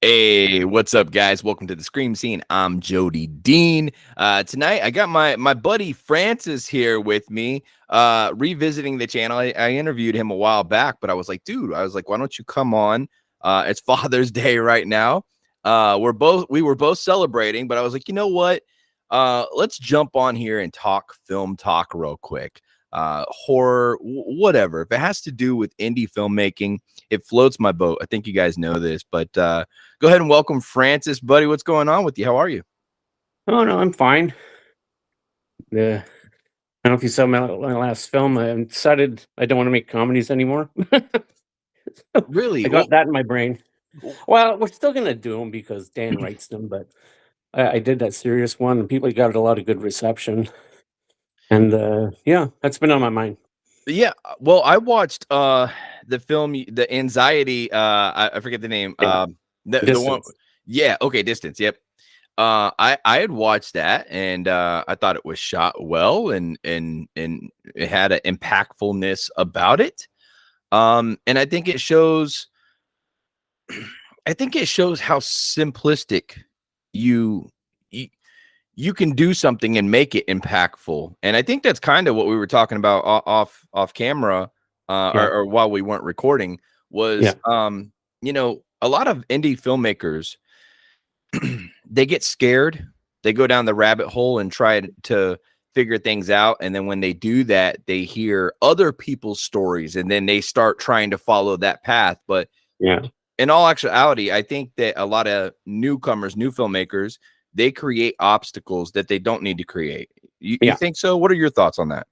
Hey, what's up, guys? Welcome to the Scream Scene. I'm Jody Dean. Tonight, I got my buddy Francis here with me, revisiting the channel. I interviewed him a while back, but I was like, dude, why don't you come on? It's Father's Day right now. We were both celebrating, but I was like, you know what? Let's jump on here and talk film talk real quick. Horror, whatever. If it has to do with indie filmmaking, it floats my boat. I think you guys know this, but go ahead and welcome Francis, buddy. What's going on with you? How are you? Oh no, I'm fine. I don't know if you saw my last film. I decided I don't want to make comedies anymore. Really? I got that in my brain. W- Well, we're still gonna do them because Dan writes them, but I did that serious one, and people got a lot of good reception. And yeah, that's been on my mind. yeah. Well, I watched the film, the Anxiety. I forget the name. Yeah, The one. distance. Yeah. Okay. Distance. Yep. I had watched that and I thought it was shot well and it had an impactfulness about it. And I think it shows how simplistic you, you you can do something and make it impactful. And I think that's kind of what we were talking about off camera, Yeah, or while we weren't recording yeah, was, a lot of indie filmmakers, they get scared, they go down the rabbit hole and try to figure things out. And then when they do that, they hear other people's stories and then they start trying to follow that path. But yeah, in all actuality, I think that a lot of newcomers, new filmmakers, they create obstacles that they don't need to create. You yeah. think so? What are your thoughts on that?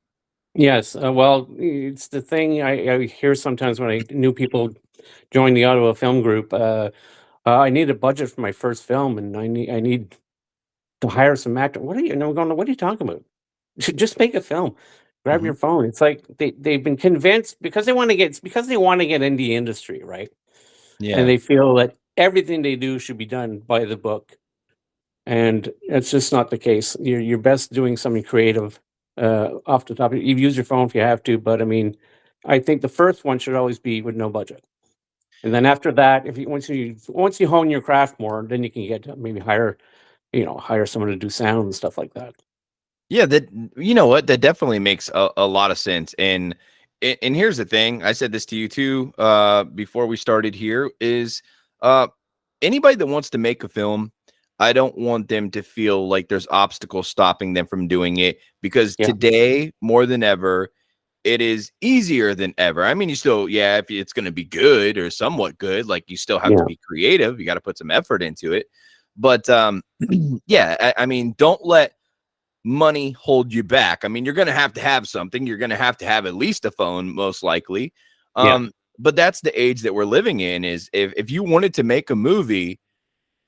Yes. Well, it's the thing I hear sometimes when new people join the Ottawa Film Group. I need a budget for my first film, and I need to hire some actor. What are you? And I'm going, what are you talking about? Just make a film. Grab Hmm. your phone. It's like they've been convinced because they want to get it's because they want to get in the industry, right? And Yeah. they feel that everything they do should be done by the book, and it's just not the case. You're best doing something creative off the top. You use your phone if you have to, but I mean, I think the first one should always be with no budget. And then after that, if you once you hone your craft more, then you can get to maybe hire someone to do sound and stuff like that. Yeah, that, you know what? That definitely makes a lot of sense. And here's the thing. I said this to you too before we started here is uh anybody that wants to make a film, I don't want them to feel like there's obstacles stopping them from doing it, because Yeah, today more than ever it is easier than ever. I mean, you still, yeah, if it's going to be good or somewhat good, like you still have to yeah, be creative. You got to put some effort into it. But yeah, I mean, don't let money hold you back. I mean, you're going to have something. You're going to have at least a phone, most likely. yeah, But that's the age that we're living in. Is if you wanted to make a movie,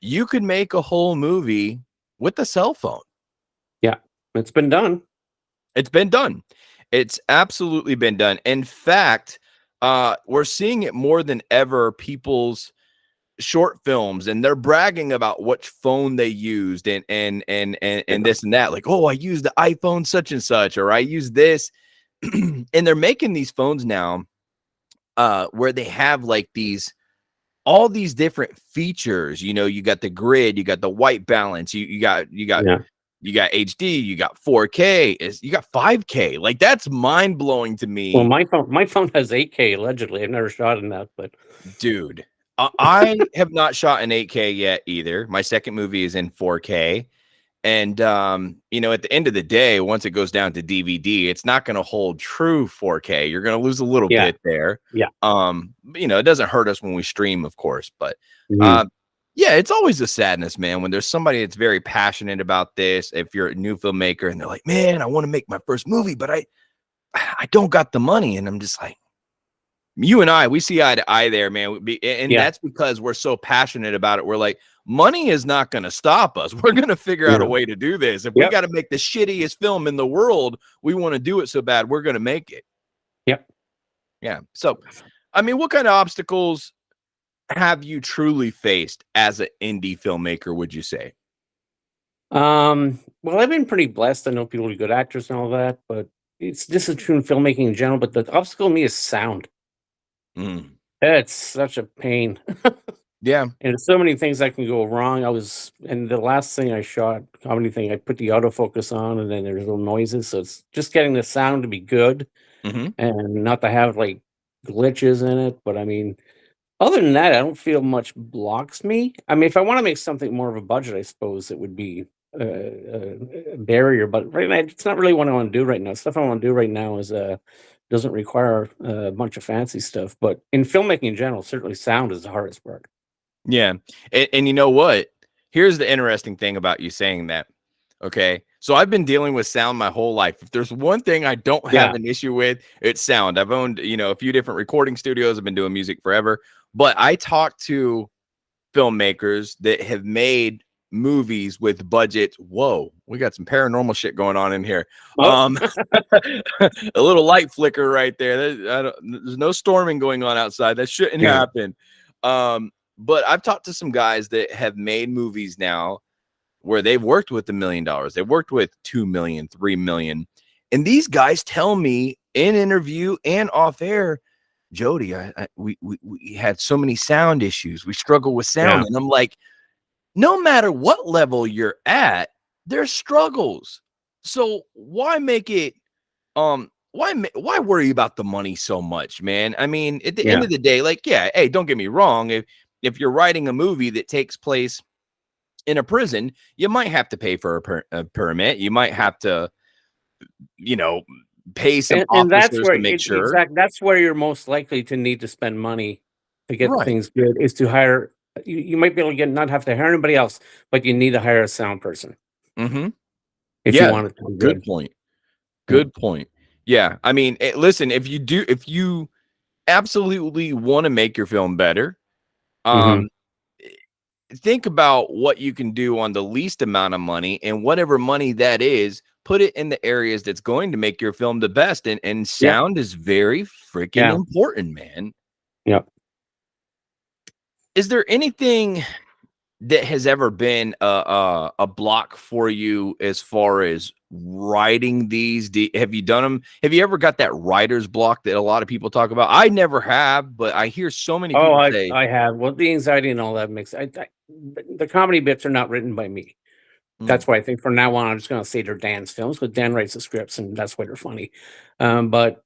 you could make a whole movie with a cell phone. yeah. It's been done. It's been done. It's absolutely been done. In fact, we're seeing it more than ever. People's short films, and they're bragging about which phone they used and Yeah, this and that. Like, oh, I used the iPhone such and such, or I used this. And they're making these phones now, where they have like these all these different features. You got the grid, you got the white balance, yeah. you got HD, you got 4K, you got 5K. Like, that's mind blowing to Well, me, my phone has 8K allegedly. I've never shot in that, but dude. I have not shot in 8K yet either. My second movie is in 4K. And at the end of the day, once it goes down to DVD, it's not going to hold true 4K. You're going to lose a little yeah, bit there. yeah. It doesn't hurt us when we stream, of course, but Mhm. um yeah, it's always a sadness, man, when there's somebody that's very passionate about this. If you're a new filmmaker and they're like, "Man, I want to make my first movie, but I don't got the money." And I'm just like, you and we see eye to eye there, man. And Yeah, that's because we're so passionate about it. We're like, money is not going to stop us. We're going to figure out a yeah, way to do this. If we yep, got to make the shittiest film in the world, we want to do it so bad, we're going to make it. yep. Yeah. So, I mean, what kind of obstacles have you truly faced as an indie filmmaker, would you say? Well, I've been pretty blessed. I know people are good actors and all that, but this is true in filmmaking in general. But the obstacle to me is sound. Mm. It's such a pain. Yeah. And there's so many things that can go wrong. And the last thing I shot, comedy thing, I put the autofocus on, and then there's little noises. So it's just getting the sound to be good Hmm. and not to have like glitches in it. But I mean, other than that, I don't feel much blocks me. I mean, if I want to make something more of a budget, I suppose it would be a barrier. But right now, it's not really what I want to do right now. Stuff I want to do right now is doesn't require a bunch of fancy stuff. But in filmmaking in general, certainly sound is the hardest part. Yeah. And you know what? Here's the interesting thing about you saying that. Okay. So I've been dealing with sound my whole life. If there's one thing I don't have Yeah, an issue with, it's sound. I've owned, a few different recording studios. I've been doing music forever. But I talk to filmmakers that have made movies with budgets. Whoa, we got some paranormal shit going on in here. oh, Um, a little light flicker right there. There's no storming going on outside. That shouldn't yeah, happen. But I've talked to some guys that have made movies now where they've worked with $1 million. They've worked with 2 million, 3 million. And these guys tell me in interview and off air, Jody, we had so many sound issues. We struggle with yeah, sound. And I'm like, no matter what level you're at, there's struggles. So why make it why worry about the money so much, man? I mean, at the end yeah, of the day, like, yeah, hey, don't get me wrong. If you're writing a movie that takes place in a prison, you might have to pay for a permit. You might have to, you know, pay some and that's officers where to make sure. that's where you're most likely to need to spend money to get Right. things good is to hire. You might be able to get not have to hire anybody else, but you need to hire a sound person Mm-hmm. if you Yeah. want it to be Good good. point. Yeah. Good point. Yeah. I mean, listen, if you absolutely want to make your film better, Hmm. um, think about what you can do on the least amount of money, and whatever money that is, put it in the areas that's going to make your film the best. And Yeah. sound is very freaking Yeah. important, man. Yeah. Is there anything that has ever been a block for you as far as writing these? Have you done them? Have you ever got that writer's block that a lot of people talk about? I never have, but I hear so many Oh, people I say, I have. Well, the anxiety and all that makes the comedy bits are not written by me. "Mm, That's why I think from now on I'm just going to say they're Dan's films, because Dan writes the scripts and that's why they're funny. But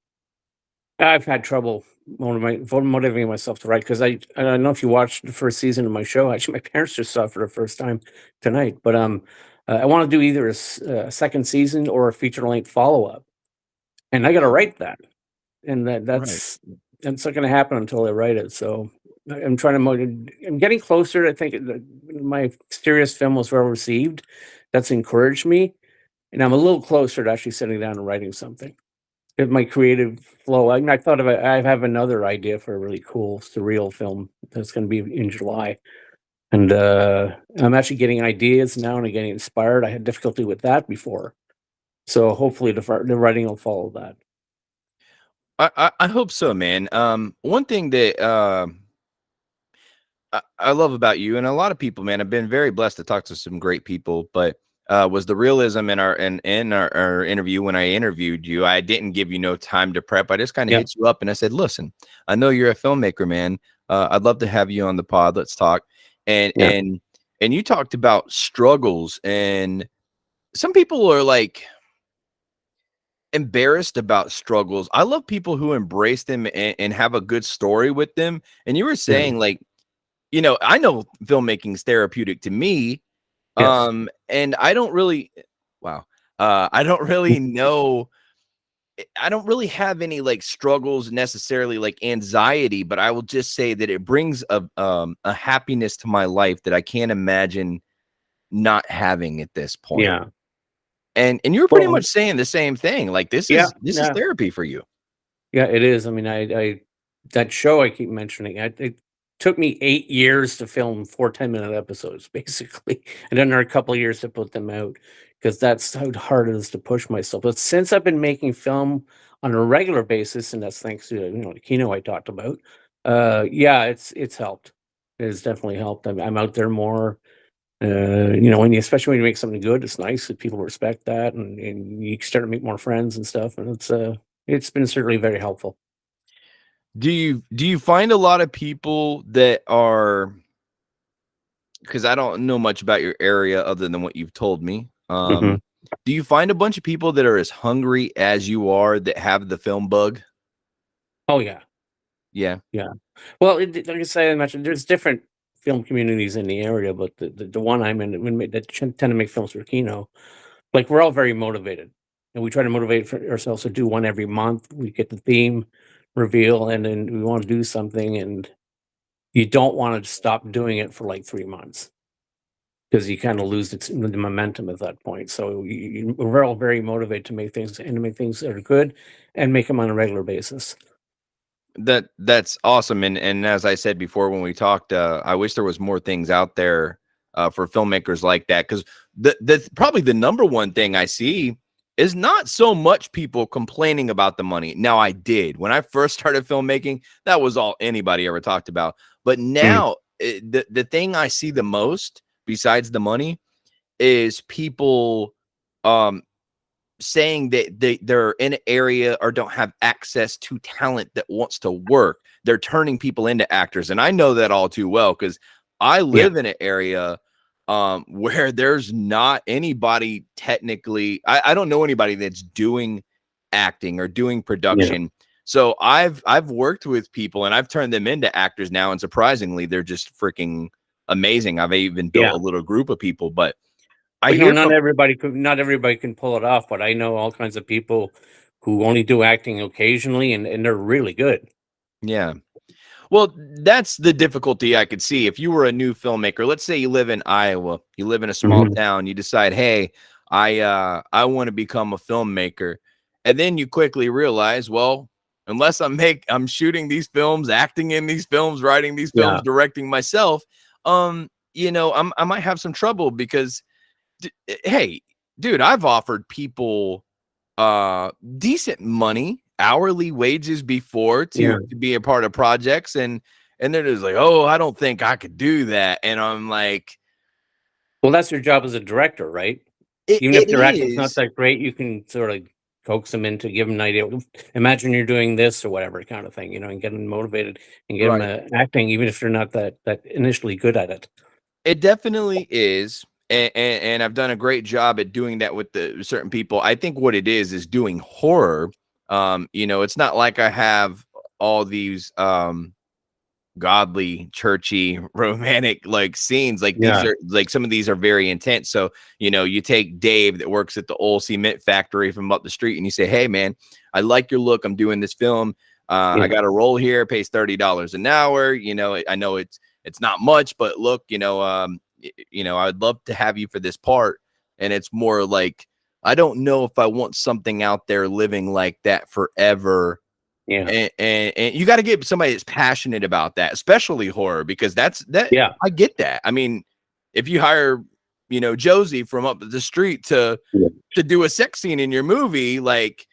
I've had trouble motivating myself to write because I don't know if you watched the first season of my show. Actually, my parents just saw it for the first time tonight. But I want to do either a second season or a feature length follow up, and I got to write that, and right." that's not going to happen until I write it. So I'm trying to I'm getting closer. I think my serious film was well received. That's encouraged me, and I'm a little closer to actually sitting down and writing something. In my creative flow, I thought of I have another idea for a really cool surreal film that's gonna be in July, and, I'm actually getting ideas now and I'm getting inspired. I had difficulty with that before, so hopefully the writing will follow that. I hope so, man. One thing that I love about you and a lot of people, man. I've been very blessed to talk to some great people, but was the realism in our interview. When I interviewed you, I didn't give you no time to prep. I just kind of Yeah, hit you up and I said, "Listen, I know you're a filmmaker, man. I'd love to have you on the pod. Let's talk." And yeah, and and you talked about struggles, and some people are like embarrassed about struggles. I love people who embrace them and have a good story with them. And you were yeah, saying like, I know filmmaking is therapeutic to me. yes. And I don't really wow. I don't really know. I don't really have any like struggles necessarily like anxiety, but I will just say that it brings a happiness to my life that I can't imagine not having at this point. Yeah. And you were pretty Well, much saying the same thing. Like yeah, this is yeah. therapy for you. Yeah, it is. I mean, I that show I keep mentioning, it took me 8 years to film 4 10-minute episodes, basically, and then there are a couple of years to put them out because that's how hard it is to push myself. But since I've been making film on a regular basis, and that's thanks to the Kino I talked about, yeah, it's helped. It has definitely helped. I'm out there more. When especially when you make something good, it's nice that people respect that, and you start to make more friends and stuff, and it's been certainly very helpful. Do you find a lot of people that are because I don't know much about your area other than what you've told me. Mhm. Do you find a bunch of people that are as hungry as you are that have the film bug? Oh, yeah. Yeah. Yeah. Well, like I say, I mentioned, there's different film communities in the area, but the one I'm in, that tend to make films for Kino, like, we're all very motivated, and we try to motivate for ourselves to do one every month. We get the theme reveal, and then we wanna do something, and you don't wanna stop doing it for, like, 3 months, because you kinda lose the momentum at that point. So, we're all very motivated to make things, and to make things that are good, and make them on a regular basis. That's awesome, and as I said before when we talked, I wish there was more things out there for filmmakers like that, because the probably the number one thing I see is not so much people complaining about the money. Now, I did when I first started filmmaking, that was all anybody ever talked about. But Mm, now, the thing I see the most besides the money is people um saying that they're in an area or don't have access to talent that wants to work. They're turning people into actors. And I know that all too well because I yeah, live in an area where there's not anybody technically, I don't know anybody that's doing acting or doing yeah, production. So I've worked with people and I've turned them into actors now. And surprisingly, they're just freaking amazing. I've even built yeah. a little group of people, but I But, you know, hear from not everybody can pull it off, but I know all kinds of people who only do acting occasionally, and they're really good. yeah. Well, that's the difficulty I could see. If you were a new filmmaker, let's say you live in Iowa, you live in a small Mhm. town, you decide, "Hey, I want to become a filmmaker." And then you quickly realize, well, unless I'm shooting these films, acting in these films, writing these films, Yeah, directing myself, I might have some trouble because hey, dude, I've offered people decent money, hourly wages before yeah. to be a part of projects, and they're just like, "Oh, I don't think I could do that." And I'm like, Well, that's your job as a director, right? Even if it their acting's not is that great, you can sort of coax them in to give them an idea. Imagine you're doing this or whatever kind of thing, and get them motivated and get them right. acting, even if they're not that initially good at it. It definitely is. And I've done a great job at doing that with the certain people. I think what it is doing horror. It's not like I have all these godly, churchy, romantic like scenes. Like these Yeah, are like some of these are very intense. So, you take Dave that works at the old cement factory from up the street and you say, "Hey man, I like your look. I'm doing this film. I yeah, got a role here, pays $30 an hour. I know it's not much, but look, I'd love to have you for this part." And it's more like I don't know if I want something out there living like that forever, yeah, and you got to get somebody that's passionate about that, especially horror, because that yeah, I get that. I mean, if you hire, Josie from up the street yeah, to do a sex scene in your movie, like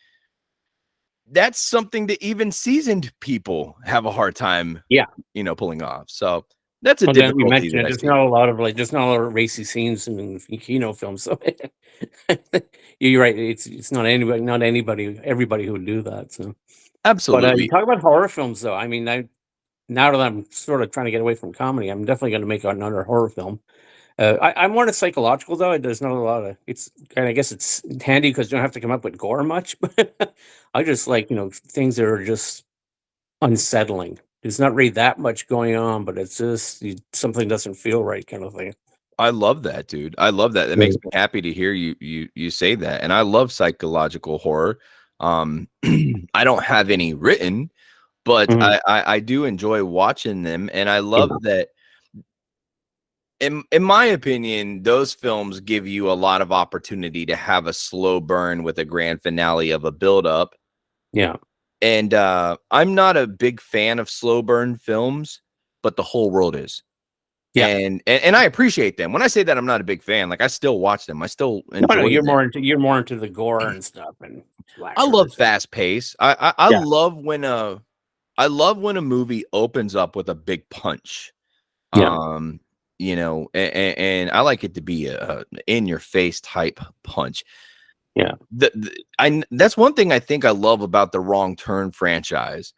that's something that even seasoned people have a hard time, yeah. pulling off. So that's a Well, then you difficulty mentioned that it. I see. There's not a lot of racy scenes in Kino films. So you're right. It's not anybody, everybody who would do that. So, but you Absolutely. talk about horror films, though. I mean, now that I'm sort of trying to get away from comedy, I'm definitely going to make another horror film. I'm more into psychological, though. There's not a lot of. It's kind of, I guess it's handy because you don't have to come up with gore much. But I just like, things that are just unsettling. There's not really that much going on, but it's just something doesn't feel right, kind of thing. I love that, dude. I love that. That makes Right. me happy to hear you say that. And I love psychological horror. I don't have any written, but Mhm. I do enjoy watching them, and I Yeah, love that. In my opinion, those films give you a lot of opportunity to have a slow burn with a grand finale of a build up. yeah, And I'm not a big fan of slow burn films, but the whole world is. yeah. And I appreciate them. When I say that I'm not a big fan, like I still watch them. I still No, no, enjoy them. you're more into the gore and stuff and I love slashers. fast pace. I Yeah, I love when a movie opens up with a big punch. yeah, Um, and I like it to be a in your face type punch. yeah, That's one thing I think I love about the Wrong Turn franchise.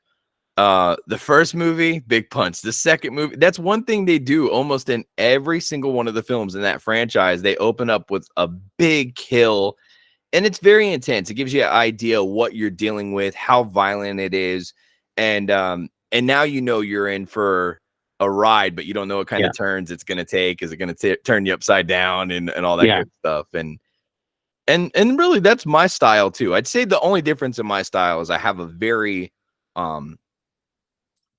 The first movie, big punch. The second movie, that's one thing they do almost in every single one of the films in that franchise. They open up with a big kill, and it's very intense. It gives you an idea what you're dealing with, how violent it is, and now you know you're in for a ride, but you don't know what kind Yeah. of turns it's going to take. Is it going to turn you upside down and all that Yeah. good stuff? And really, that's my style too. I'd say the only difference in my style is I have a very um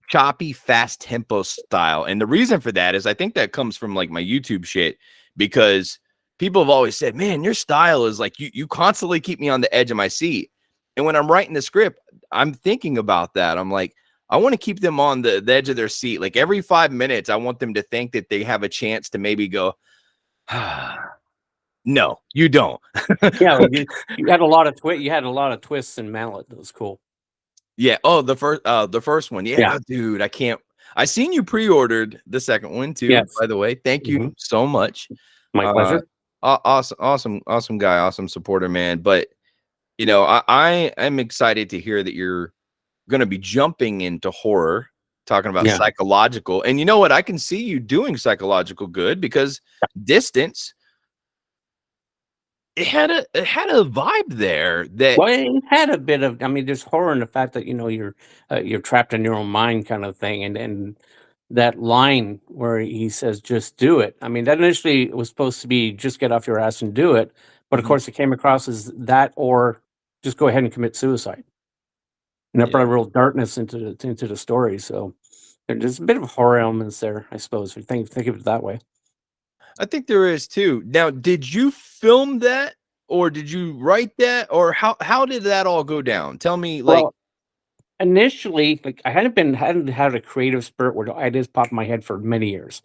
choppy, fast tempo style. And the reason for that is I think that comes from like my YouTube shit, because people have always said, man, your style is like you constantly keep me on the edge of my seat. And when I'm writing the script, I'm thinking about that. I'm like, I want to keep them on the edge of their seat. Like every 5 minutes, I want them to think that they have a chance to maybe go, no, you don't. Yeah, like you had a lot of twists in Mallet. That was cool. Yeah. Oh, the first one. Yeah, Yeah. dude. I seen you pre-ordered the second one too, Yes. by the way. Thank you Mhm. so much. My Uh pleasure. awesome guy, awesome supporter, man. But I am excited to hear that you're gonna be jumping into horror, talking about Yeah. psychological. And you know what? I can see you doing psychological good because Distance, it had a vibe there that Well, it had a bit of. I mean, there's horror in the fact that you're trapped in your own mind, kind of thing, and that line where he says, "Just do it." I mean, that initially was supposed to be just get off your ass and do it, but of Mhm. course, it came across as that or just go ahead and commit suicide. And that brought Yeah. a real darkness into the story. So there's a bit of horror elements there, I suppose. If you think of it that way. I think there is too. Now, did you film that or did you write that or how did that all go down? Tell me like Well, initially, like I hadn't had a creative spirit where ideas popped in my head for many years.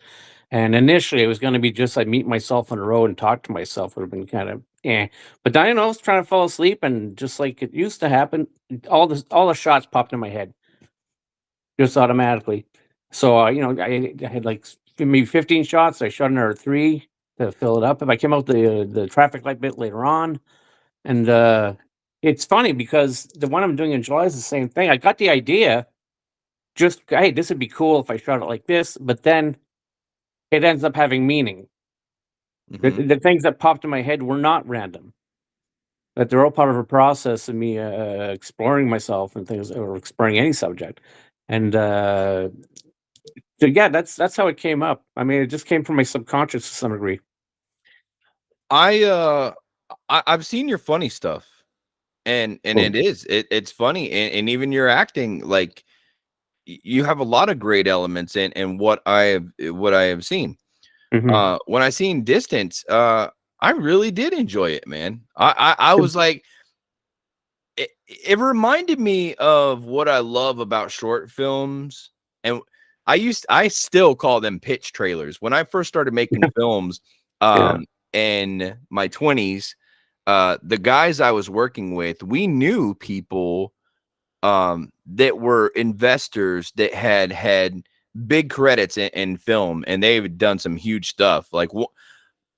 And initially, it was going to be just I meet myself on the road and talk to myself would have been kind of eh. But then I was trying to fall asleep, and just like it used to happen, all the shots popped in my head just automatically. So I had like maybe 15 shots. I shot another three to fill it up. If I came out the traffic light bit later on, and it's funny because the one I'm doing in July is the same thing. I got the idea, just hey, this would be cool if I shot it like this, but then it ends up having meaning. The mhm. the things that popped in my head were not random, that they're all part of a process of me, exploring myself and things or exploring any subject, and, so yeah, that's how it came up. I mean, it just came from my subconscious to some degree. I I've seen your funny stuff and Cool. it's funny and even your acting like you have a lot of great elements in what I have seen. Mhm. When I seen Distance, I really did enjoy it, man. I was like it reminded me of what I love about short films, and I still call them pitch trailers. When I first started making films, Yeah. in my 20s, the guys I was working with, we knew people that were investors that had big credits in film, and they've done some huge stuff. Like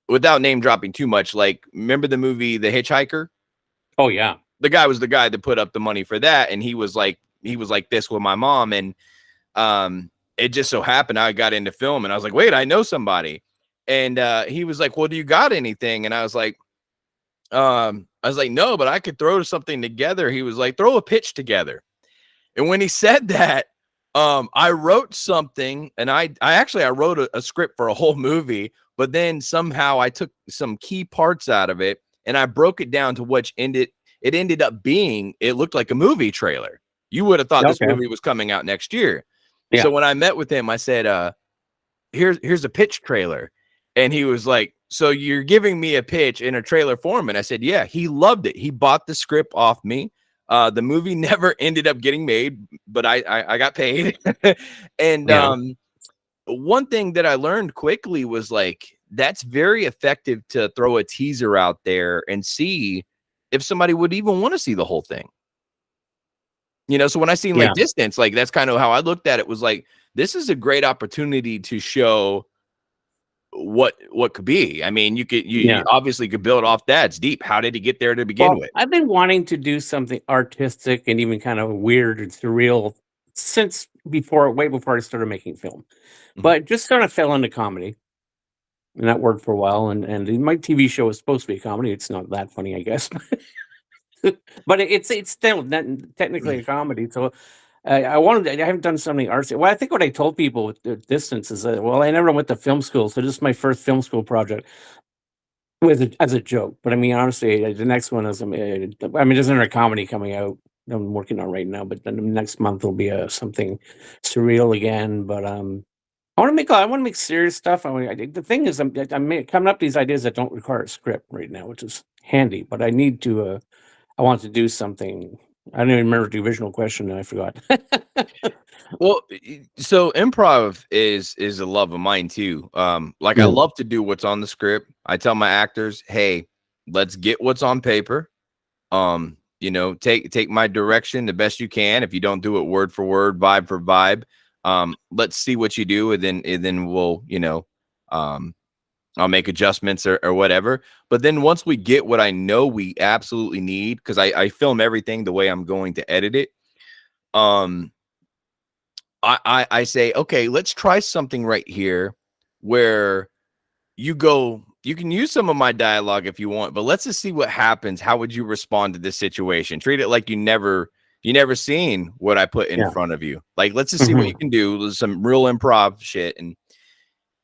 without name dropping too much, like remember the movie The Hitchhiker? Oh, yeah. The guy was the guy that put up the money for that, and he was like this with my mom, and it just so happened I got into film, and I was like, wait, I know somebody, and he was like, well, do you got anything? And I was like, no, but I could throw something together. He was like, throw a pitch together. And when he said that, I wrote something, and I wrote a script for a whole movie, but then somehow I took some key parts out of it and I broke it down to which ended up being, it looked like a movie trailer. You would have thought this Okay. movie was coming out next year. Yeah. So when I met with him, I said, here's a pitch trailer. And he was like, so you're giving me a pitch in a trailer form? And I said, yeah. He loved it. He bought the script off me. The movie never ended up getting made, but I got paid. And Yeah. one thing that I learned quickly was like that's very effective to throw a teaser out there and see if somebody would even want to see the whole thing. So when I seen like Yeah. Distance, like that's kind of how I looked at it, was like this is a great opportunity to show what could be. I mean, you Yeah. obviously could build off that. It's deep. How did he get there to begin Well, with? I've been wanting to do something artistic and even kind of weird and surreal since way before I started making film, Mhm. but just kind of fell into comedy, and that worked for a while. And my TV show is supposed to be a comedy. It's not that funny, I guess, but it's still not technically a comedy. So I wanted. I haven't done something artsy. Well, I think what I told people with the distance is that, well, I never went to film school, so this is my first film school project as a joke. But I mean, honestly, the next one is, I mean, there's another comedy coming out that I'm working on right now, but then the next month will be something surreal again. But I want to make serious stuff. The thing is, I'm coming up with these ideas that don't require a script right now, which is handy. But I need to. I want to do something. I don't even remember the original question, and I forgot. Well, so improv is a love of mine too. Like I Yeah, love to do what's on the script. I tell my actors, hey, let's get what's on paper. Take my direction the best you can. If you don't do it word for word, vibe for vibe, let's see what you do, and then we'll, I'll make adjustments or whatever. But then once we get what I know we absolutely need, because I film everything the way I'm going to edit it. Um, I say, okay, let's try something right here where you can use some of my dialogue if you want, but let's just see what happens. How would you respond to this situation? Treat it like you never seen what I put in yeah, front of you. Like, let's just see what you hmm, can do. There's some real improv shit. And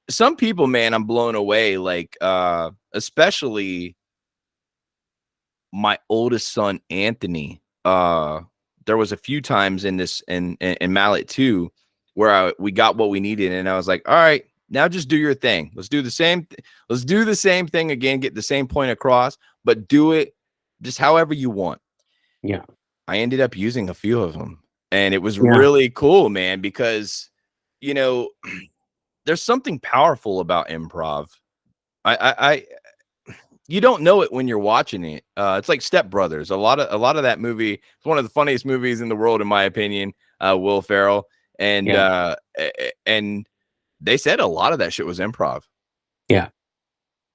some people, man, I'm blown away. Like, especially my oldest son, Anthony. There was a few times in this in Mallet too, where we got what we needed, and I was like, all right, now just do your thing. Let's do the same. Let's do the same thing again. Get the same point across, but do it just however you want. yeah, I ended up using a few of them, and it was yeah. really cool, man, because you know there's something powerful about improv. I you don't know it when you're watching it. It's like Step Brothers. A lot of that movie. It's one of the funniest movies in the world, in my opinion. Will Ferrell and Yeah. and they said a lot of that shit was improv. Yeah.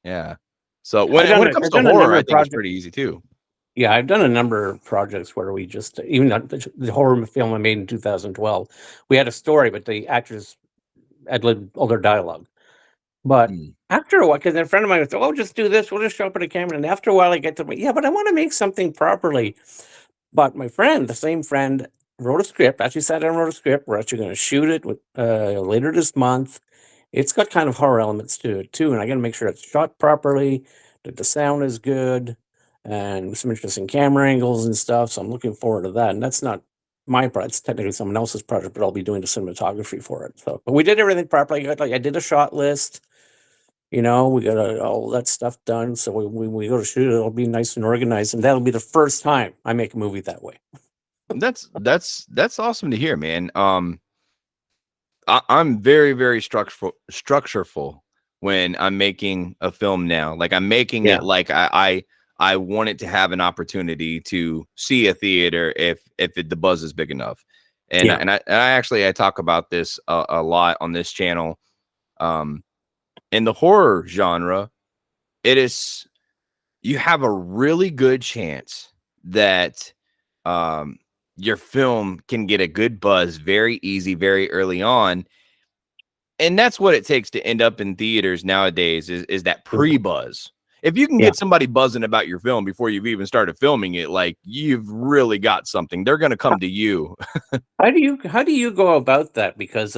Yeah. So when it comes I've to done a horror, number I of think it's projects. pretty easy too. Yeah, I've done a number of projects where we just even the horror film I made in 2012, we had a story, but the actors ad-libbed all their dialogue. But Mm. after a while, because a friend of mine would say, "Oh, just do this. We'll just show up at a camera." And after a while, I get to, yeah, but I want to make something properly. But my friend, the same friend, wrote a script. Actually, sat down and wrote a script. We're actually going to shoot it later this month. It's got kind of horror elements to it too, and I got to make sure it's shot properly, that the sound is good, and some interesting camera angles and stuff. So I'm looking forward to that. And that's not my project; it's technically someone else's project, but I'll be doing the cinematography for it. So, but we did everything properly. I did a shot list. We got all that stuff done. So we go to shoot it, it'll be nice and organized, and that'll be the first time I make a movie that way. That's awesome to hear, man. I'm very, very structureful when I'm making a film now. Like I'm making Yeah. it like I want it to have an opportunity to see a theater if the buzz is big enough. And Yeah. I talk about this a lot on this channel. Um, in the horror genre, it is you have a really good chance that um your film can get a good buzz very easy, very early on, and that's what it takes to end up in theaters nowadays is that Mhm. pre-buzz. If you can Yeah. get somebody buzzing about your film before you've even started filming it, like you've really got something. They're going to come to you. How do you go about that? Because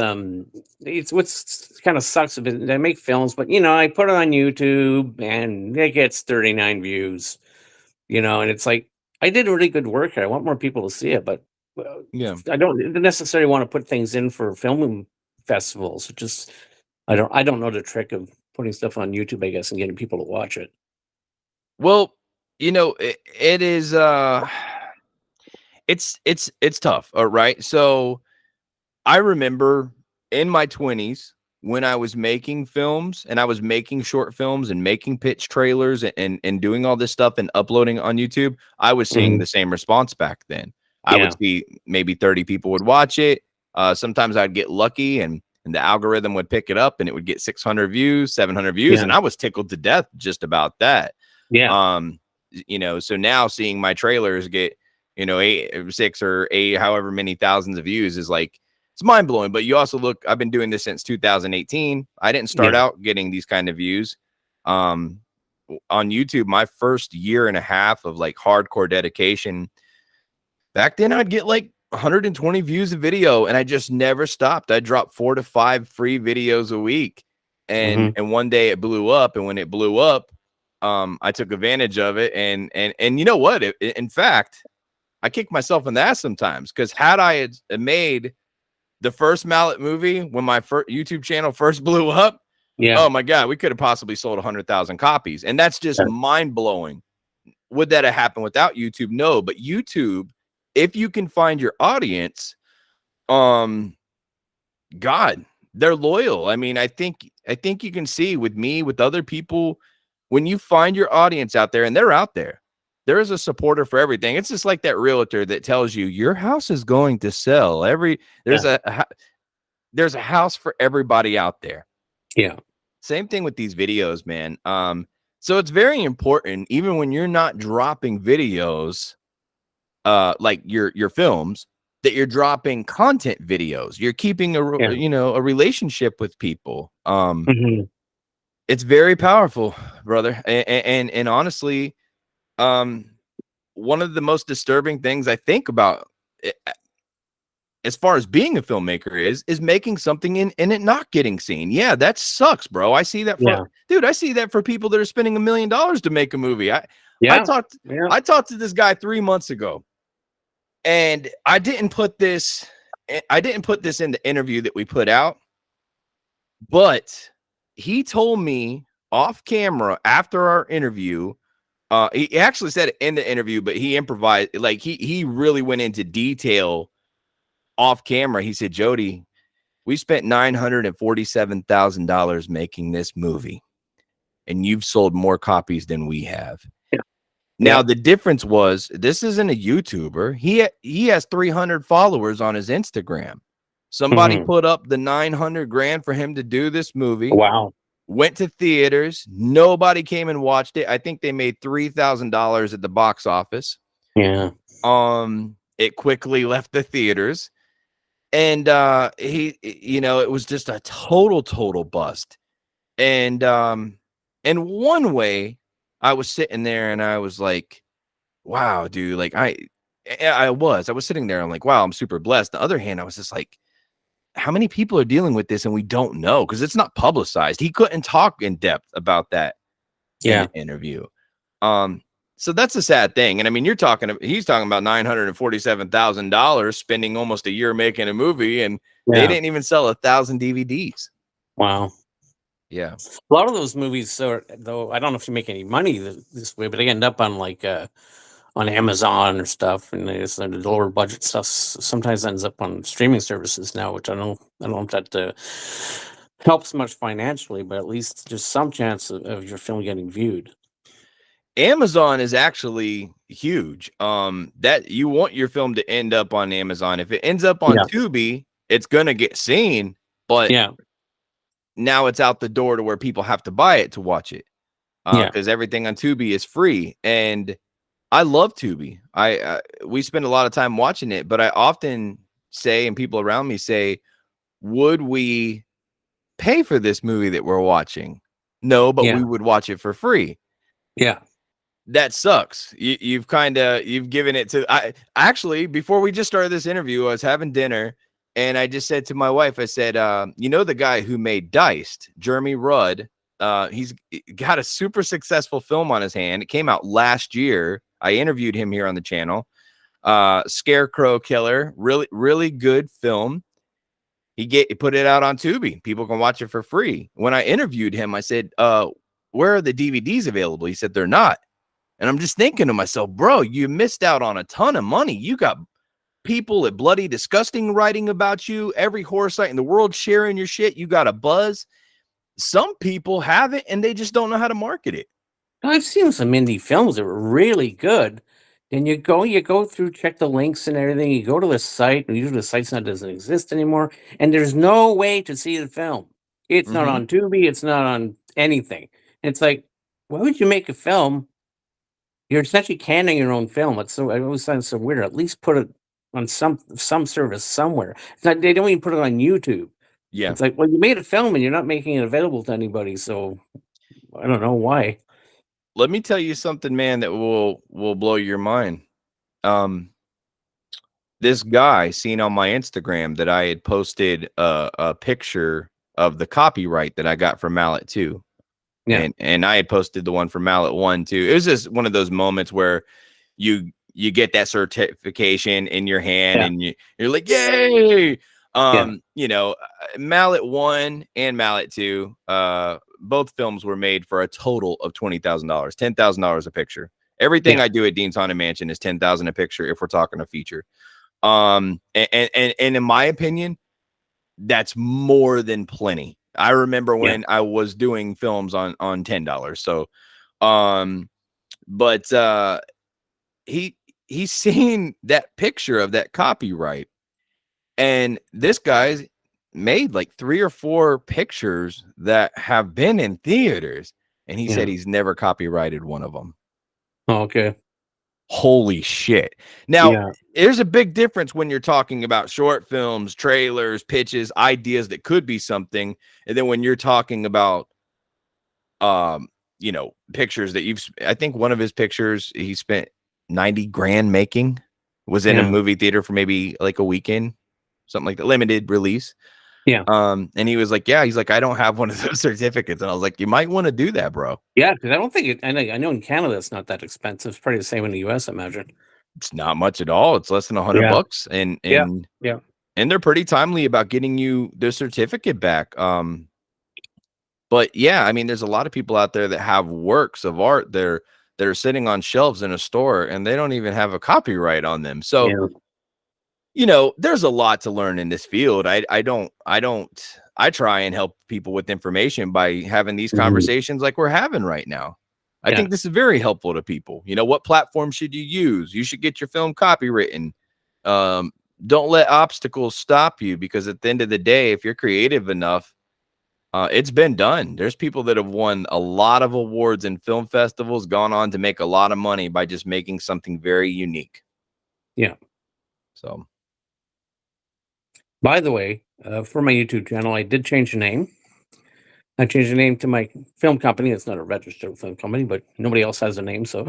it's what's kind of sucks of it. I make films, but I put it on YouTube and it gets 39 views. And it's like I did really good work here. I want more people to see it, but uh, Yeah. I don't necessarily want to put things in for film festivals. It just I don't know the trick of putting stuff on YouTube, I guess, and getting people to watch it. Well, it is it's tough, all right? So I remember in my 20s when I was making films and I was making short films and making pitch trailers and doing all this stuff and uploading on YouTube, I was seeing Mhm. the same response back then. I would Yeah. see maybe 30 people would watch it. Sometimes I'd get lucky and the algorithm would pick it up and it would get 600 views, 700 views, Yeah. and I was tickled to death just about that. Yeah. So now seeing my trailers get eight, 6 or 8, however many thousands of views is like, it's mind blowing. But you also look, I've been doing this since 2018. I didn't start Yeah. out getting these kind of views. On YouTube, my first year and a half of like hardcore dedication, back then I'd get like 120 views a video, and I just never stopped. I dropped 4 to 5 free videos a week. And one day it blew up, and when it blew up, I took advantage of it. And you know what? In fact, I kick myself in the ass sometimes, because had I had made the first Mallet movie when my first YouTube channel first blew up, Yeah. oh my God, we could have possibly sold 100,000 copies. And that's just mind blowing. Would that have happened without YouTube? No, but YouTube, if you can find your audience, God, they're loyal. I mean, I think you can see with me, with other people, when you find your audience out there, and they're out there, there is a supporter for everything. It's just like that realtor that tells you your house is going to sell. There's a house for everybody out there. Yeah. Same thing with these videos, man. So it's very important, even when you're not dropping videos, like your films, that you're dropping content videos. You're keeping a relationship with people. It's very powerful, brother. And honestly, one of the most disturbing things I think about it, as far as being a filmmaker, is making something and it not getting seen. Yeah, that sucks, bro. I see that dude. I see that for people that are spending $1 million to make a movie. I talked to this guy 3 months ago, and I didn't put this in the interview that we put out, but he told me off camera after our interview. He actually said it in the interview, but he improvised. Like he really went into detail off camera. He said, Jody, we spent $947,000 making this movie, and you've sold more copies than we have. Now, the difference was, this isn't a YouTuber. He has 300 followers on his Instagram. Somebody put up the 900 grand for him to do this movie. Wow. Went to theaters. Nobody came and watched it. I think they made $3,000 at the box office. Yeah. It quickly left the theaters. And it was just a total bust. And one way, I was sitting there and I was like, wow, dude, like I was sitting there. I'm like, wow, I'm super blessed. The other hand, I was just like, how many people are dealing with this and we don't know, because it's not publicized. He couldn't talk in depth about that in the interview. So that's a sad thing. And I mean, he's talking about $947,000 spending almost a year making a movie, and they didn't even sell 1,000 DVDs. Wow. Yeah. A lot of those movies though, I don't know if you make any money this way, but they end up on like on Amazon or stuff, and it's the lower budget stuff sometimes ends up on streaming services now, which I don't know if that helps much financially, but at least there's some chance of your film getting viewed. Amazon is actually huge. That you want your film to end up on Amazon. If it ends up on Tubi, it's gonna get seen, but now it's out the door to where people have to buy it to watch it. Because everything on Tubi is free. And I love Tubi. We spend a lot of time watching it, but I often say, and people around me say, would we pay for this movie that we're watching? No, but we would watch it for free. Yeah. That sucks. You've given it to, I actually, before we just started this interview, I was having dinner and I just said to my wife, I said, the guy who made Diced, Jeremy Rudd, he's got a super successful film on his hand. It came out last year. I interviewed him here on the channel. Scarecrow Killer, really good film. He put it out on Tubi. People can watch it for free. When I interviewed him, I said, where are the DVDs available? He said, they're not. And I'm just thinking to myself, bro, you missed out on a ton of money. You got people at Bloody Disgusting writing about you, every horror site in the world sharing your shit. You got a buzz. Some people have it and they just don't know how to market it. I've seen some indie films that were really good. And you go through, check the links and everything. You go to the site, and usually the site doesn't exist anymore. And there's no way to see the film. It's not on Tubi. It's not on anything. And it's like, why would you make a film You're essentially canning your own film. It always sounds so weird. At least put it on some service somewhere. It's not, they don't even put it on YouTube. Yeah. It's like, well, you made a film and you're not making it available to anybody, so I don't know why. Let me tell you something, man, that will blow your mind. This guy seen on my Instagram that I had posted a picture of the copyright that I got from Mallet 2. Yeah, And I had posted the one for Mallet 1 too. It was just one of those moments where you get that certification in your hand yeah, and you're like, yay. yeah, Mallet 1 and Mallet 2, both films were made for a total of $20,000, $10,000 a picture. Everything yeah, I do at Dean's Haunted Mansion is 10,000 a picture if we're talking a feature. And in my opinion, that's more than plenty. I remember yeah, when I was doing films on $10. So, um, but he he's seen that picture of that copyright, and this guy's made like 3 or 4 pictures that have been in theaters, and he said yeah. he's never copyrighted one of them. Oh, okay. Holy shit. Now, Yeah, there's a big difference when you're talking about short films, trailers, pitches, ideas that could be something, and then when you're talking about pictures that I think one of his pictures he spent 90 grand making, was in a yeah, movie theater for maybe like a weekend, something like that, limited release. yeah, And he was like, yeah, he's like, I don't have one of those certificates. And I was like, you might want to do that, bro. yeah. Because I don't think it. I know in Canada it's not that expensive. It's probably the same in the US, I imagine. It's not much at all. It's less than Yeah, $100, and yeah, and yeah, and they're pretty timely about getting you the certificate back. But yeah, I mean, there's a lot of people out there that have works of art that are sitting on shelves in a store and they don't even have a copyright on them. So, yeah. there's a lot to learn in this field. I try and help people with information by having these Mhm. conversations like we're having right now. I Yeah, think this is very helpful to people. What platform should you use? You should get your film copywritten. Um, don't let obstacles stop you, because at the end of the day, if you're creative enough, it's been done. There's people that have won a lot of awards in film festivals, gone on to make a lot of money by just making something very unique. yeah. So, By the way, for my YouTube channel, I did change the name. I changed the name to my film company. It's not a registered film company, but nobody else has a name, so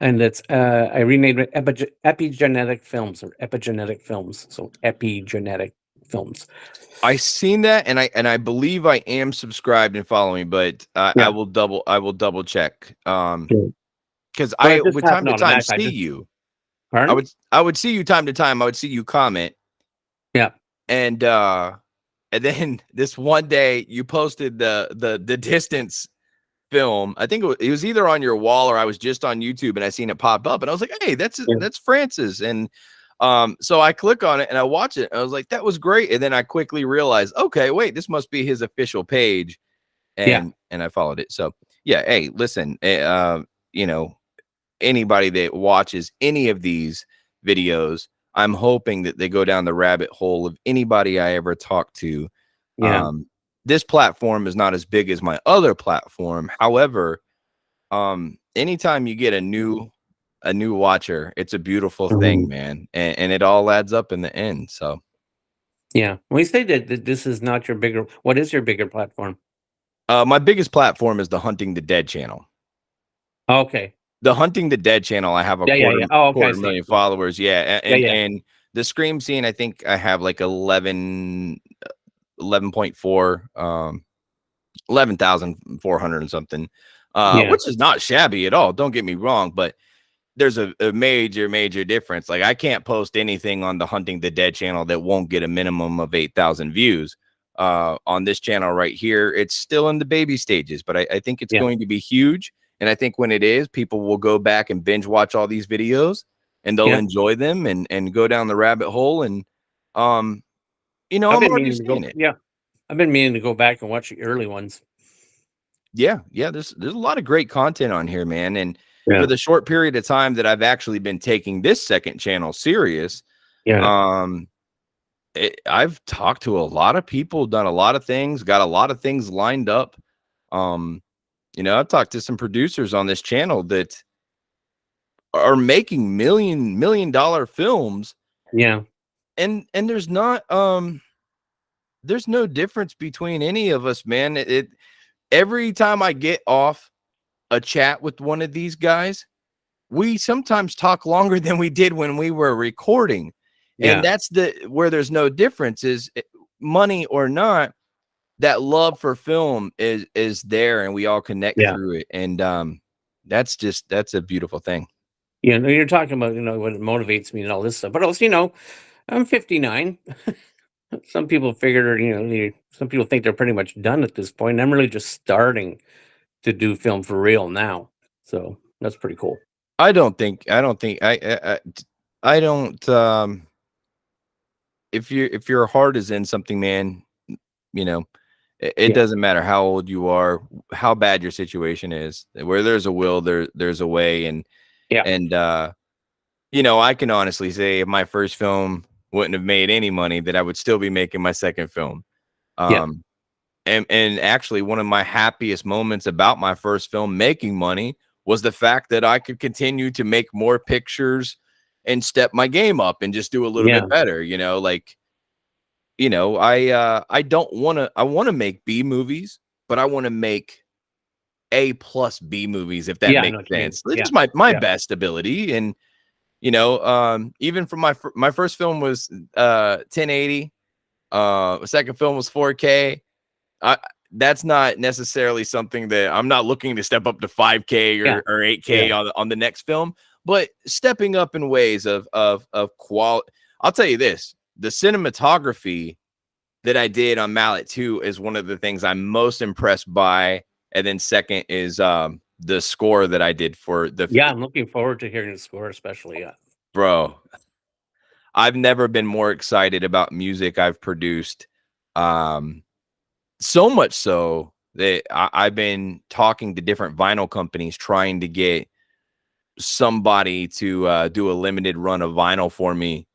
and it's I renamed it Epigenetic Films or Epigenetic Films. So Epigenetic Films. I seen that, and I believe I am subscribed and following, but I Yeah. will double check. Yeah. Because Well, I it just would time happened to time automatic. see you. Pardon? I would see you time to time. I would see you comment, Yeah. and then this one day you posted the distance film. I think it was either on your wall or I was just on YouTube and I seen it pop up and I was like, hey, Yeah. that's Francis. And so I click on it and I watch it and I was like, that was great. And then I quickly realized, okay, wait, this must be his official page. Yeah. And I followed it. So yeah, hey, listen, you know, anybody that watches any of these videos, I'm hoping that they go down the rabbit hole of anybody I ever talk to. Yeah. Um, this platform is not as big as my other platform. However, anytime you get a new watcher, it's a beautiful thing, Mhm. man. And it all adds up in the end. So Yeah. When you say that this is not your bigger, what is your bigger platform? my biggest platform is the Hunting the Dead channel. Okay. The Hunting the Dead channel, I have a Yeah. Yeah. Yeah. Oh, okay. I quarter see. million followers. Yeah. Yeah. Yeah. And the Scream scene, I think I have like 11.4, 11,400 and something, Yeah. which is not shabby at all. Don't get me wrong, but there's a major difference. Like, I can't post anything on the Hunting the Dead channel that won't get a minimum of 8,000 views. On this channel right here, it's still in the baby stages, but I think it's Yeah. going to be huge. And I think when it is, people will go back and binge watch all these videos and they'll Yeah. enjoy them and go down the rabbit hole. And, um, I've I'm been already meaning to seeing go. it. Yeah. I've been meaning to go back and watch the early ones. Yeah, there's a lot of great content on here, man. And for Yeah. the short period of time that I've actually been taking this second channel serious, Yeah. um, I've talked to a lot of people, done a lot of things, got a lot of things lined up. Um, I've talked to some producers on this channel that are making million dollar films, Yeah. and there's no difference between any of us, man. Every time I get off a chat with one of these guys, we sometimes talk longer than we did when we were recording. And Yeah. that's where there's no difference is money or not, that love for film is there, and we all connect Yeah. through it. And that's a beautiful thing. Yeah. No, you're talking about, what motivates me and all this stuff. But also, I'm 59. Some people figure, some people think they're pretty much done at this point. I'm really just starting to do film for real now. So that's pretty cool. I don't if your heart is in something, man, you know, it Yeah. doesn't matter how old you are, how bad your situation is. Where there's a will, there's a way. Yeah. And I can honestly say if my first film wouldn't have made any money, that I would still be making my second film. Yeah. Um, and actually, one of my happiest moments about my first film making money was the fact that I could continue to make more pictures and step my game up and just do a little Yeah. bit better. I don't want to. I want to make B movies, but I want to make A+B movies, if that Yeah. I know makes what you mean. sense. It's Yeah. my Yeah. best ability. And even from my first film was 1080. Second film was 4K. I That's not necessarily something that I'm not looking to step up to 5K Yeah. or Yeah. 8K on the next film, but stepping up in ways of quality. I'll tell you this: the cinematography that I did on Mallet 2 is one of the things I'm most impressed by, and then second is the score that I did for Yeah. I'm looking forward to hearing the score, especially. Yeah. bro. I've never been more excited about music I've produced. Um, so much so that I've been talking to different vinyl companies trying to get somebody to do a limited run of vinyl for me.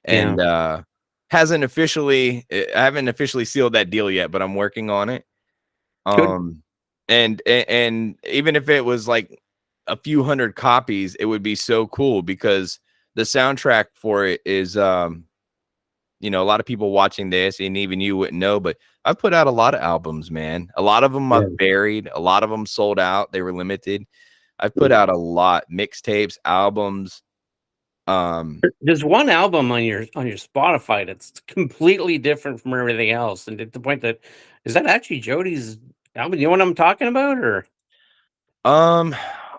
Yeah. And I haven't officially sealed that deal yet, but I'm working on it. Good. And even if it was like a few hundred copies, it would be so cool because the soundtrack for it is a lot of people watching this, and even you wouldn't know, but I've put out a lot of albums, man. A lot of them Yeah. I've buried, a lot of them sold out, they were limited. I've put out a lot, mixtapes, albums. There's one album on your Spotify that's completely different from everything else, and at the point that is that actually Jody's album? You know what I'm talking about, or um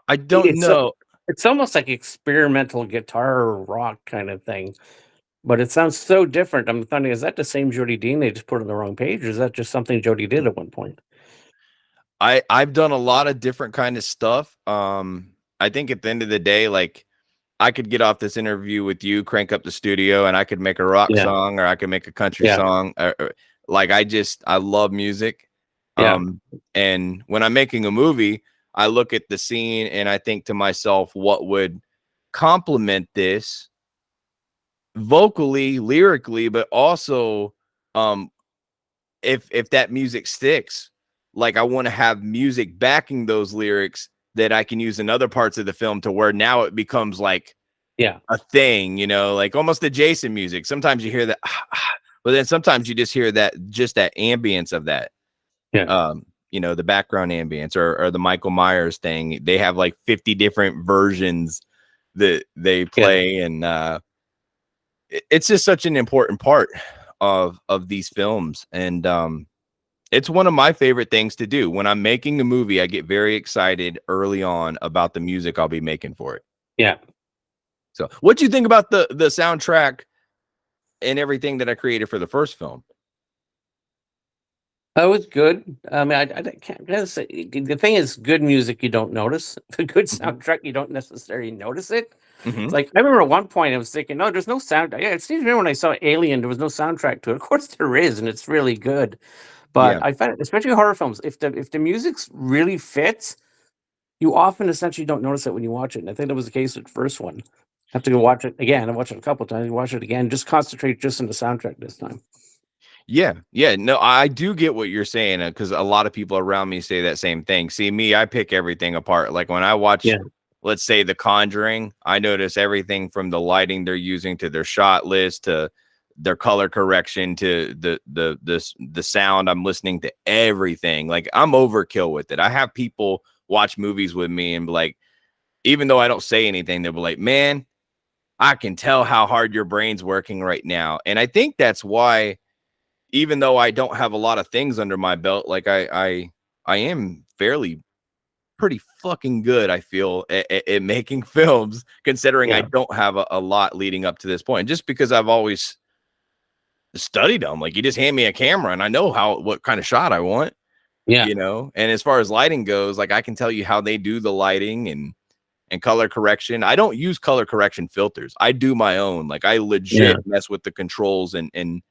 I don't it's know. it's almost like experimental guitar rock kind of thing, but it sounds so different. I'm thinking, is that the same Jody Dean they just put on the wrong page, or is that just something Jody did at one point? I've done a lot of different kind of stuff. I think at the end of the day, like, I could get off this interview with you, crank up the studio, and I could make a rock Yeah, song, or I could make a country yeah, song. Like, I love music. yeah, And when I'm making a movie, I look at the scene and I think to myself, what would complement this vocally, lyrically, but also um if that music sticks. Like, I want to have music backing those lyrics that I can use in other parts of the film, to where now it becomes like yeah, a thing, like almost the Jason music. Sometimes you hear that, but then sometimes you just hear that ambience of that, yeah, the background ambience, or the Michael Myers thing. They have like 50 different versions that they yeah, play. And it's just such an important part of these films. And it's one of my favorite things to do. When I'm making a movie, I get very excited early on about the music I'll be making for it. yeah. So, what do you think about the soundtrack and everything that I created for the first film? That was good. I mean, I can't say the thing is, good music you don't notice. The good Mhm. soundtrack you don't necessarily notice it. It's Mhm. like I remember at one point I was thinking, no, there's no sound. Yeah, it seems to me when I saw Alien, there was no soundtrack to it. Of course there is, and it's really good. But Yeah. I find, especially horror films, if the music's really fits, you often essentially don't notice it when you watch it. And I think that was the case with the first one. I have to go watch it again. I watched it a couple times. Watch it again. Just concentrate just on the soundtrack this time. Yeah. Yeah. No, I do get what you're saying, because a lot of people around me say that same thing. See, me, I pick everything apart. Like, when I watch Yeah. let's say The Conjuring, I notice everything from the lighting they're using to their shot list to their color correction to the sound. I'm listening to everything. Like, I'm overkill with it. I have people watch movies with me and be like, even though I don't say anything, they'll be like, man, I can tell how hard your brain's working right now. And I think that's why, even though I don't have a lot of things under my belt, like I am fairly pretty fucking good, I feel, at making films, considering I Yeah. don't have a lot leading up to this point, just because I've always studied them. Like, you just hand me a camera and I know what kind of shot I want, Yeah. you know. And as far as lighting goes, like, I can tell you how they do the lighting and color correction. I don't use color correction filters. I do my own. Like, I Yeah. legit mess with the controls and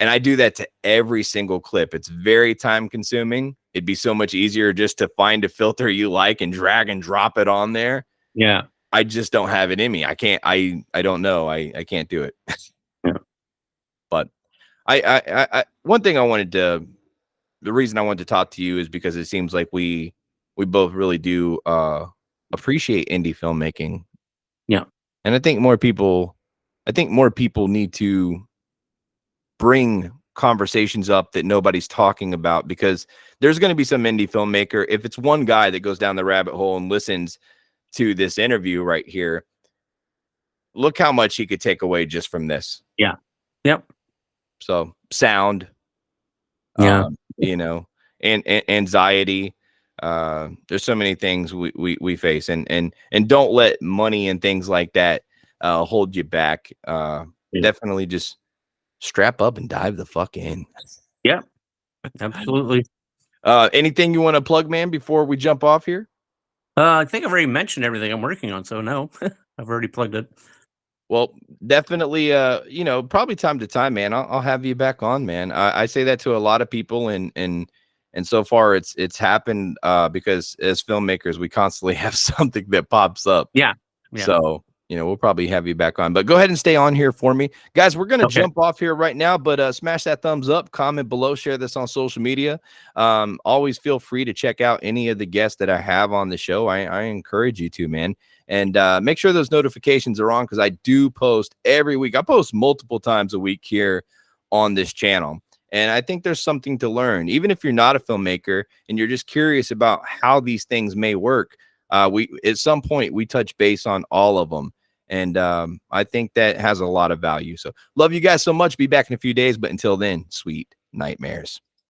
I do that to every single clip. It's very time consuming. It'd be so much easier just to find a filter you like and drag and drop it on there. Yeah. I just don't have it in me. I can't, I don't know. I can't do it. Yeah. But one thing the reason I wanted to talk to you is because it seems like we both really do appreciate indie filmmaking. Yeah. And I think more people need to bring conversations up that nobody's talking about, because there's going to be some indie filmmaker, if it's one guy that goes down the rabbit hole and listens to this interview right here, look how much he could take away just from this. Yeah. Yep. So sound, Yeah. you know, and anxiety. There's so many things we face, and don't let money and things like that hold you back. Yeah. Definitely just strap up and dive the fuck in. Yeah. Absolutely. Anything you want to plug, man, before we jump off here? I think I've already mentioned everything I'm working on, so no, I've already plugged it. Well, definitely, you know, probably time to time, man. I'll have you back on, man. I say that to a lot of people, and so far it's happened because as filmmakers, we constantly have something that pops up. Yeah. Yeah. So, you know, we'll probably have you back on, but go ahead and stay on here for me, guys. We're gonna Okay. jump off here right now, but smash that thumbs up, comment below, share this on social media. Always feel free to check out any of the guests that I have on the show. I encourage you to, man. And make sure those notifications are on, because I do post every week. I post multiple times a week here on this channel. And I think there's something to learn, even if you're not a filmmaker and you're just curious about how these things may work. We at some point we touch base on all of them. And I think that has a lot of value. So love you guys so much. Be back in a few days. But until then, sweet nightmares.